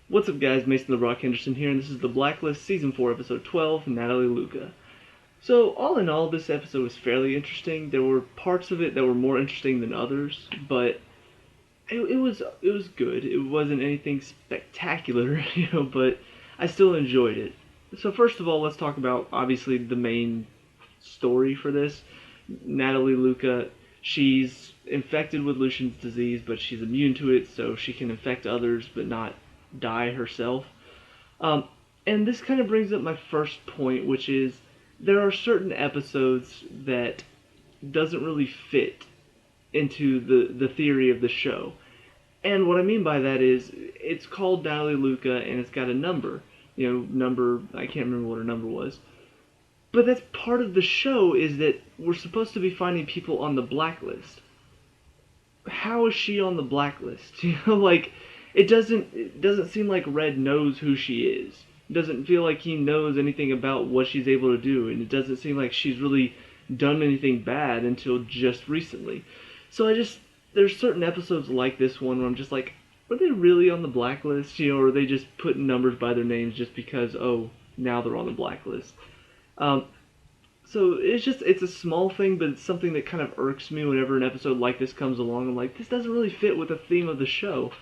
What's up, guys? Mason the Rock Henderson here, and this is the Blacklist Season 4, Episode 12, Natalie Luca. So, all in all, this episode was fairly interesting. There were parts of it that were more interesting than others, but it was good. It wasn't anything spectacular, but I still enjoyed it. So, first of all, let's talk about, obviously, the main story for this. Natalie Luca, she's infected with Lucian's disease, but she's immune to it, so she can infect others but not die herself. Um, and this kind of brings up my first point, which is there are certain episodes that doesn't really fit into the theory of the show. And what I mean by that is it's called Natalie Luca and it's got a number. Number, I can't remember what her number was. But that's part of the show, is that we're supposed to be finding people on the blacklist. How is she on the blacklist? Like, it doesn't seem like Red knows who she is. It doesn't feel like he knows anything about what she's able to do, and it doesn't seem like she's really done anything bad until just recently. So there's certain episodes like this one where I'm just like, are they really on the blacklist? Or are they just putting numbers by their names just because, oh, now they're on the blacklist? Um, so it's a small thing, but it's something that kind of irks me whenever an episode like this comes along. I'm like, this doesn't really fit with the theme of the show.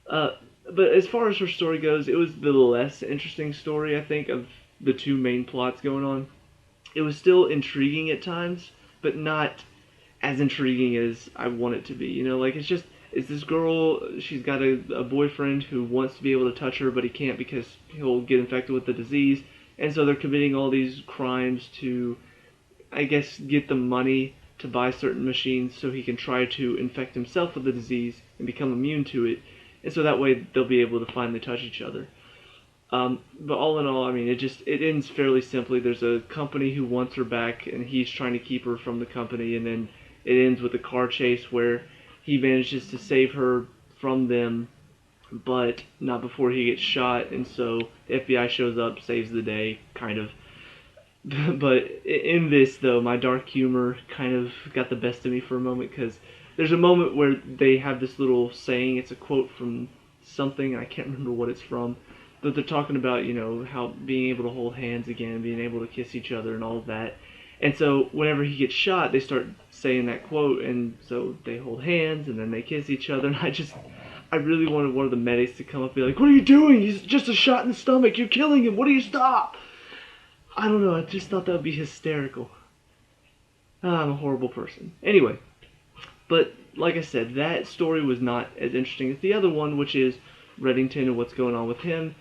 Uh, but as far as her story goes, it was the less interesting story, I think, of the two main plots going on. It was still intriguing at times, but not as intriguing as I want it to be. Like, it's this girl, she's got a boyfriend who wants to be able to touch her, but he can't because he'll get infected with the disease. And so they're committing all these crimes to, I guess, get the money to buy certain machines so he can try to infect himself with the disease and become immune to it. And so that way they'll be able to finally touch each other. But all in all, I mean, it ends fairly simply. There's a company who wants her back, and he's trying to keep her from the company, and then it ends with a car chase where he manages to save her from them, but not before he gets shot, and so the FBI shows up, saves the day, kind of. But in this, though, my dark humor kind of got the best of me for a moment, because there's a moment where they have this little saying. It's a quote from something, I can't remember what it's from, but they're talking about, how being able to hold hands again, being able to kiss each other and all of that. And so whenever he gets shot, they start saying that quote, and so they hold hands, and then they kiss each other, and I really wanted one of the medics to come up and be like, "What are you doing? He's just a shot in the stomach. You're killing him. What do you stop?" I don't know. I just thought that would be hysterical. I'm a horrible person. Anyway, but like I said, that story was not as interesting as the other one, which is Reddington and what's going on with him.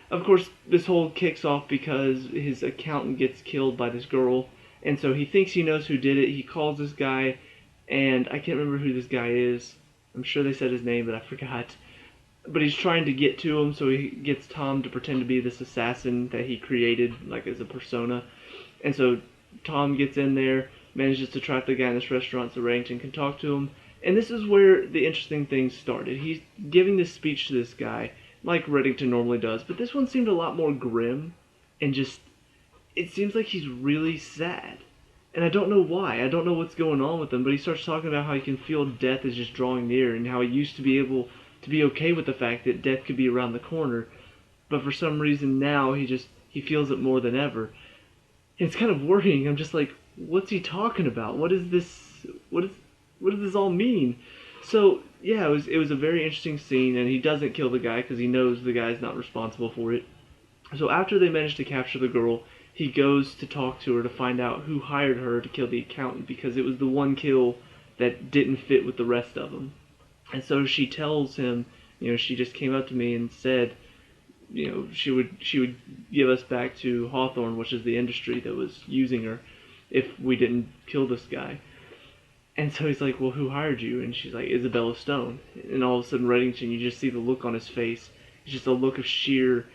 Of course, this whole kicks off because his accountant gets killed by this girl, and so he thinks he knows who did it. He calls this guy, and I can't remember who this guy is. I'm sure they said his name, but I forgot. But he's trying to get to him, so he gets Tom to pretend to be this assassin that he created, like, as a persona. And so Tom gets in there, manages to trap the guy in this restaurant so Reddington can talk to him. And this is where the interesting things started. He's giving this speech to this guy, like Reddington normally does, but this one seemed a lot more grim, and just, it seems like he's really sad. And I don't know why. I don't know what's going on with him, but he starts talking about how he can feel death is just drawing near, and how he used to be able to be okay with the fact that death could be around the corner, but for some reason now he feels it more than ever. And it's kind of worrying. I'm just like, what's he talking about? What is this? What does this all mean? So yeah, it was a very interesting scene, and he doesn't kill the guy because he knows the guy's not responsible for it. So after they manage to capture the girl, he goes to talk to her to find out who hired her to kill the accountant, because it was the one kill that didn't fit with the rest of them. And so she tells him, she just came up to me and said, she would give us back to Hawthorne, which is the industry that was using her, if we didn't kill this guy. And so he's like, well, who hired you? And she's like, Isabella Stone. And all of a sudden, Reddington, you just see the look on his face. It's just a look of sheer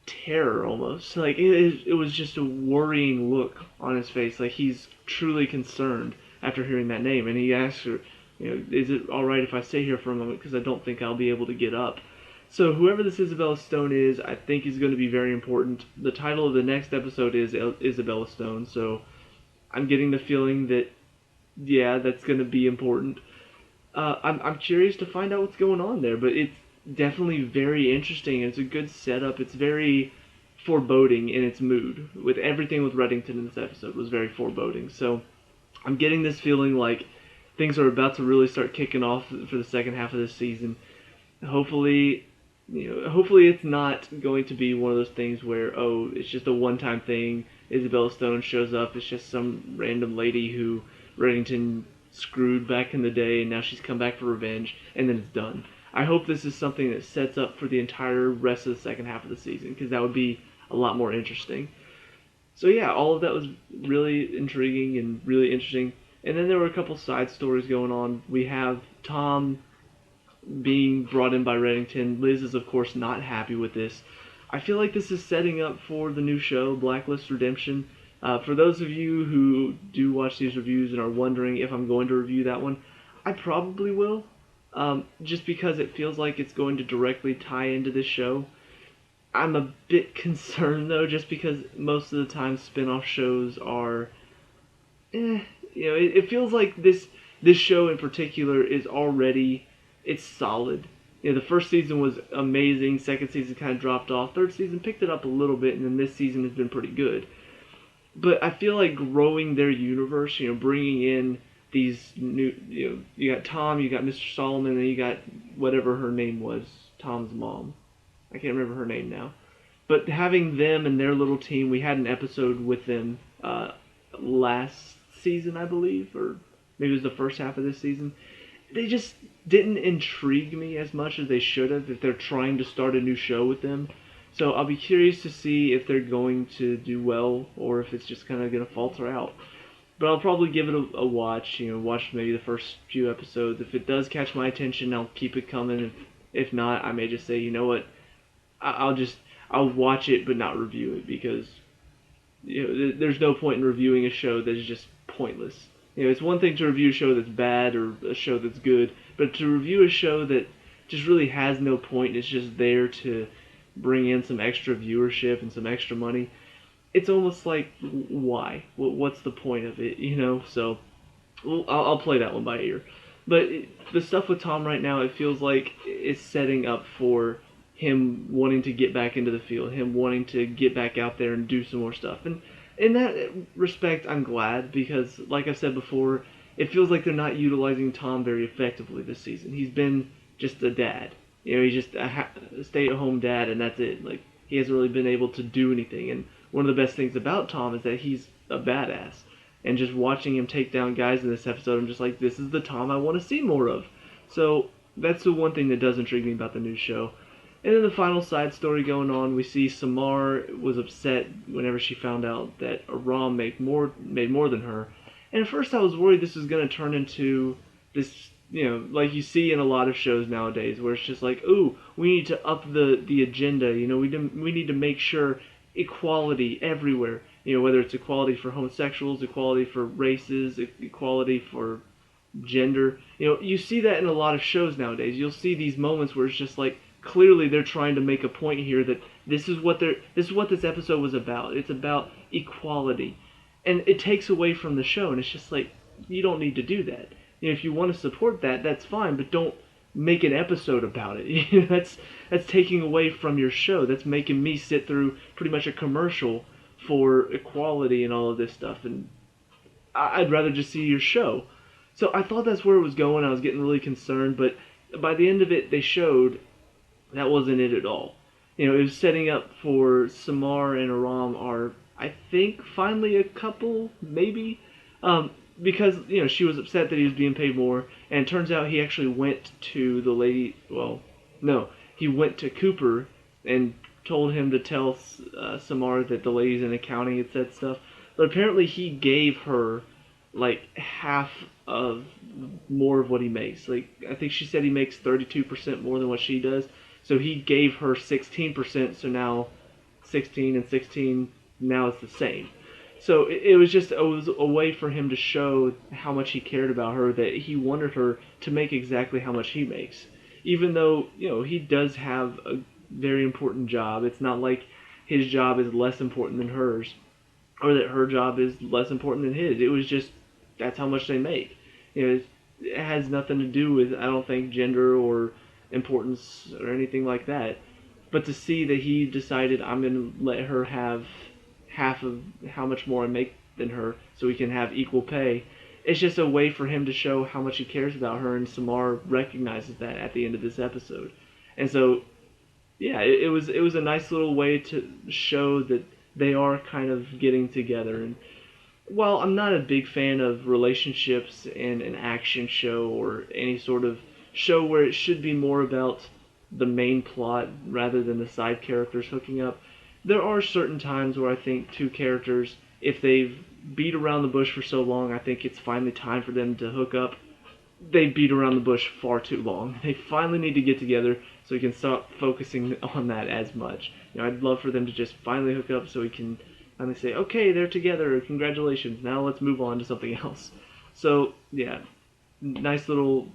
terror, almost. Like, it was just a worrying look on his face. Like, he's truly concerned after hearing that name. And he asks her, is it alright if I stay here for a moment, because I don't think I'll be able to get up. So whoever this Isabella Stone is, I think is going to be very important. The title of the next episode is Isabella Stone, so I'm getting the feeling that, yeah, that's going to be important. I'm curious to find out what's going on there, but definitely very interesting. It's a good setup. It's very foreboding in its mood. With everything with Reddington in this episode was very foreboding. So I'm getting this feeling like things are about to really start kicking off for the second half of this season. Hopefully, hopefully it's not going to be one of those things where, oh, it's just a one-time thing. Isabella Stone shows up. It's just some random lady who Reddington screwed back in the day, and now she's come back for revenge, and then it's done. I hope this is something that sets up for the entire rest of the second half of the season, because that would be a lot more interesting. So yeah, all of that was really intriguing and really interesting. And then there were a couple side stories going on. We have Tom being brought in by Reddington. Liz is, of course, not happy with this. I feel like this is setting up for the new show, Blacklist Redemption. For those of you who do watch these reviews and are wondering if I'm going to review that one, I probably will. Just because it feels like it's going to directly tie into this show. I'm a bit concerned, though, just because most of the time spin-off shows are... it feels like this show in particular is already... It's solid. The first season was amazing. Second season kind of dropped off. Third season picked it up a little bit, and then this season has been pretty good. But I feel like growing their universe, bringing in these new, you got Tom, you got Mr. Solomon, and you got whatever her name was, Tom's mom. I can't remember her name now. But having them and their little team, we had an episode with them last season, I believe, or maybe it was the first half of this season. They just didn't intrigue me as much as they should have if they're trying to start a new show with them. So I'll be curious to see if they're going to do well or if it's just kind of going to falter out. But I'll probably give it a watch, watch maybe the first few episodes. If it does catch my attention, I'll keep it coming. If not, I may just say, you know what, I'll watch it but not review it because there's no point in reviewing a show that is just pointless. It's one thing to review a show that's bad or a show that's good, but to review a show that just really has no point, it's just there to bring in some extra viewership and some extra money, it's almost like, why? What's the point of it, So I'll play that one by ear. But the stuff with Tom right now, it feels like it's setting up for him wanting to get back into the field, him wanting to get back out there and do some more stuff. And in that respect, I'm glad because, like I've said before, it feels like they're not utilizing Tom very effectively this season. He's been just a dad. He's just a stay-at-home dad, and that's it. Like, he hasn't really been able to do anything. And one of the best things about Tom is that he's a badass. And just watching him take down guys in this episode, I'm just like, this is the Tom I want to see more of. So that's the one thing that does intrigue me about the new show. And then the final side story going on, we see Samar was upset whenever she found out that Aram made more than her. And at first I was worried this was going to turn into this, like you see in a lot of shows nowadays, where it's just like, ooh, we need to up the agenda, we need to make sure equality everywhere, whether it's equality for homosexuals, equality for races, equality for gender. You see that in a lot of shows nowadays. You'll see these moments where it's just like, clearly they're trying to make a point here that this is what this episode was about. It's about equality. And it takes away from the show, and it's just like, you don't need to do that. If you want to support that, that's fine, but don't make an episode about it. That's taking away from your show. That's making me sit through pretty much a commercial for equality and all of this stuff, and I'd rather just see your show. So I thought that's where it was going. I was getting really concerned, but by the end of it, they showed that wasn't it at all. It was setting up for Samar and Aram are, I think, finally a couple, maybe, because, she was upset that he was being paid more, and it turns out he actually went to the lady, he went to Cooper and told him to tell Samar that the ladies in accounting had said stuff, but apparently he gave her, like, half of more of what he makes. Like, I think she said he makes 32% more than what she does. So he gave her 16%, so now 16 and 16, now it's the same. So it was a way for him to show how much he cared about her, that he wanted her to make exactly how much he makes. Even though, he does have a very important job. It's not like his job is less important than hers, or that her job is less important than his. It was just, that's how much they make. It has nothing to do with, I don't think, gender or importance or anything like that. But to see that he decided, I'm going to let her have half of how much more I make than her so we can have equal pay, it's just a way for him to show how much he cares about her, and Samar recognizes that at the end of this episode. And so, yeah, it was a nice little way to show that they are kind of getting together. And while I'm not a big fan of relationships in an action show or any sort of show where it should be more about the main plot rather than the side characters hooking up, there are certain times where I think two characters, if they've beat around the bush for so long, I think it's finally time for them to hook up. They beat around the bush far too long. They finally need to get together so we can stop focusing on that as much. I'd love for them to just finally hook up so we can finally say, okay, they're together, congratulations, now let's move on to something else. So, yeah, nice little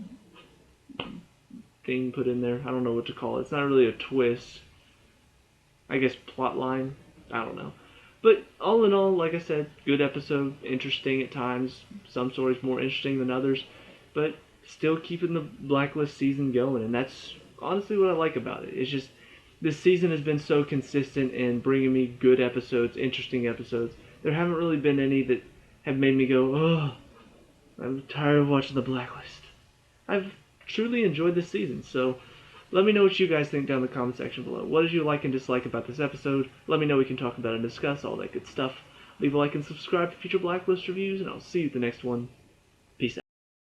thing put in there. I don't know what to call it. It's not really a twist. I guess plot line. I don't know. But all in all, like I said, good episode. Interesting at times. Some stories more interesting than others. But still keeping the Blacklist season going. And that's honestly what I like about it. It's just this season has been so consistent in bringing me good episodes, interesting episodes. There haven't really been any that have made me go, oh, I'm tired of watching the Blacklist. I've truly enjoyed this season. So let me know what you guys think down in the comment section below. What did you like and dislike about this episode? Let me know, we can talk about it and discuss all that good stuff. Leave a like and subscribe for future Blacklist reviews, and I'll see you at the next one.